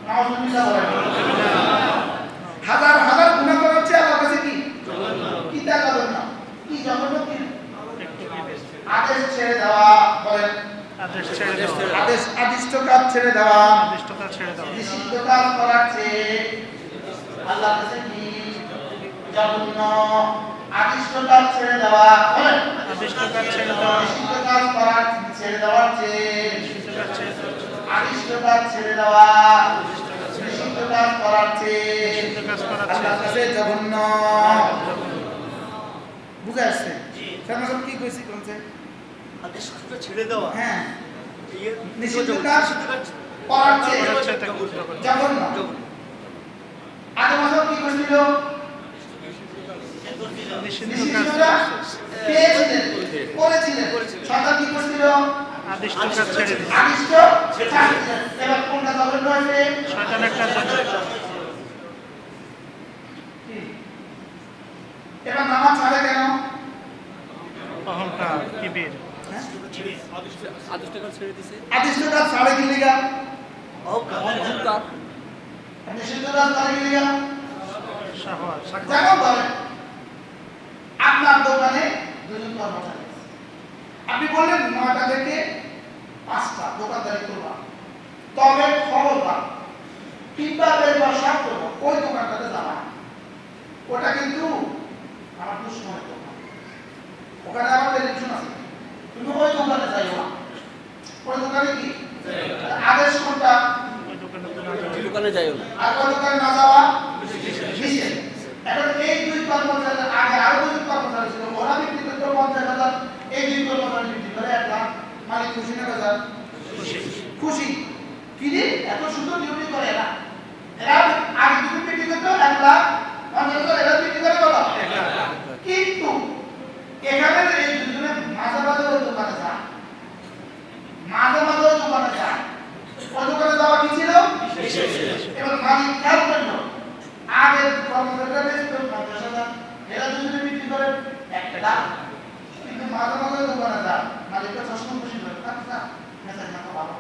নাউজুবিল্লাহ বলেন। হাজার হাজার গুনাহ করার চেয়ে আল্লাহর কাছে কি তা জঘন্য। কি জঘন্য? কি আদেশ ছেড়ে দেওয়া। বলেন আদেশ ছেড়ে দেওয়া। আদিষ্ট কাজ ছেড়ে দেওয়া। নিষিদ্ধ কাজ করার চেয়ে আল্লাহর কাছে কি জঘন্য। আদিষ্ট কাজ ছেড়ে দেওয়া। বলেন আদিষ্ট কাজ ছেড়ে দেওয়া। নিষিদ্ধ কাজ করার ছেড়ে দেওয়ার চেয়ে আদিষ্ট কাজ ছেড়ে দেওয়া। নিষিদ্ধ কাজ করার চেয়ে আল্লাহর কাছে জঘন্য। বুঝা আসছে? ফেমাস কি কইছি কোনছে? আদিষ্টটা ছেড়ে দেওয়া। হ্যাঁ, নিষিদ্ধ কাজ করার চেয়ে জঘন্য। আগে মাসে কি কইছিল? নিষিদ্ধটা পেয়েছিলেন, করেছিলেন। শয়তান কি করছিল? আদিষ্ট কাজ ছেড়ে দিয়েছে। আদিষ্ট ছাড় দিলেন। এবার কোনটা জঘন্য হয়েছে? শয়তানের কাজ জঘন্য। এবার নামাজ ছাড়ে কেন? অহংকার, কিবির। আদিষ্ট কাজ ছেড়ে দিয়েছে। আদিষ্ট কাজ ছাড়ে কি লিগা? অহংকার। নিষিদ্ধ কাজ ছাড়ে কি লিগা? শাহওয়াত, যেমন ধরেন আপনার দোকানে দুজন কর্মচারী আছে। আপনি বললেন 9টা থেকে 5টা দোকানদারি করবা, তবে খবরদার কিভাবে সব করবো ওই দোকানটাতে যাবা। ওটা কিন্তু আমার দুশ্মনের দোকান, ওখানে আমার টেলিভিশন আছে, তুমি ওই দোকানে যাইও না। ওই দোকানে কি আদেশ কোনটা? দোকানে যাইও না। আর ওই দোকানে না যাওয়া নিষেধ। এখন এই দুই কর্মচারী, আগে আরো দুই কর্মচারী ছিল, ওরা বিক্রি করতো 50,000, এই দুই কর্মচারী বিক্রি করে 1 লাখ। মালিক খুশি না বাজার? খুশি। কি রে এত সুন্দর ডিউটি করে এরা। এরা আগে দুই বিক্রি করতো 1 লাখ, 50,000, এরা বিক্রি করে কত? 1 লাখ। কিন্তু এখানে এই দুজনে মাঝে মাঝে ওই দোকানে যায়, মাঝে মাঝে ওই দোকানে যায়। ওই দোকানে যাওয়া কি ছিল? এবার মালিক খেয়াল করলো আগে কর্মচারীরা বেশি করে 50,000, এরা দুজনে বিক্রি করে 1 লাখ। কিন্তু মাঝে মাঝে দোকানে যায়, মালিকটা চশমা খুশি করে আচ্ছা মেসেজ না তো ভালো।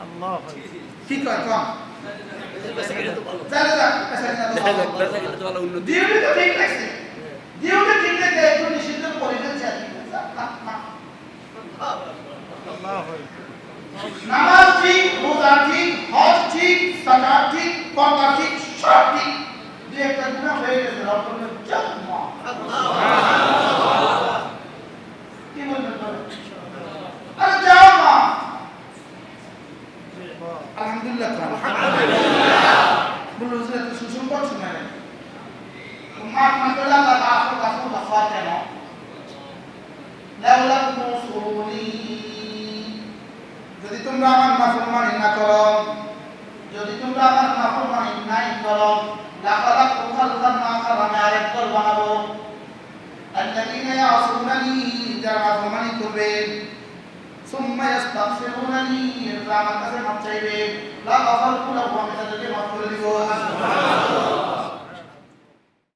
আল্লাহ কি কয় কম জানে না মেসেজ না তো ভালো। ডিউটি তো ঠিক লাগছে, ডিউটি ঠিক লাগছে, একটু নিষিদ্ধ করে দিয়েছে আর কি। নামাজ ঠিক, রোজা ঠিক, হজ ঠিক, যাকাত ঠিক, পর্দা ঠিক, সব ঠিক। যে একটা গুনাহ হয়ে গেছে রব্বুল জান্নাহ। কি বলবেন বলেন? আরে যাও মা। আলহামদুলিল্লাহ। বলুন হুজুর এত সুসংবাদ শুনালেন। মাফ না করলে আল্লাহ গাফর গাফর গাফর কেন? লাউলা কুসুলি, যদি তোমরা আমার নাফরমানি না করো, যদি তোমরা আমার নাফরমানি নাই করো, লাখালাকু খালকান আখার, আমি আরেক দল বানাবো। আল্লাযীনা ইয়াসুনানি, যারা নাফরমানি করবে, সুম্মা ইস্তাগফিরুনানি, এরপর আমার কাছে মাফ চাইবে, লা গাফারতু লাহুম, আমি তাদেরকে মাফ করে দিব।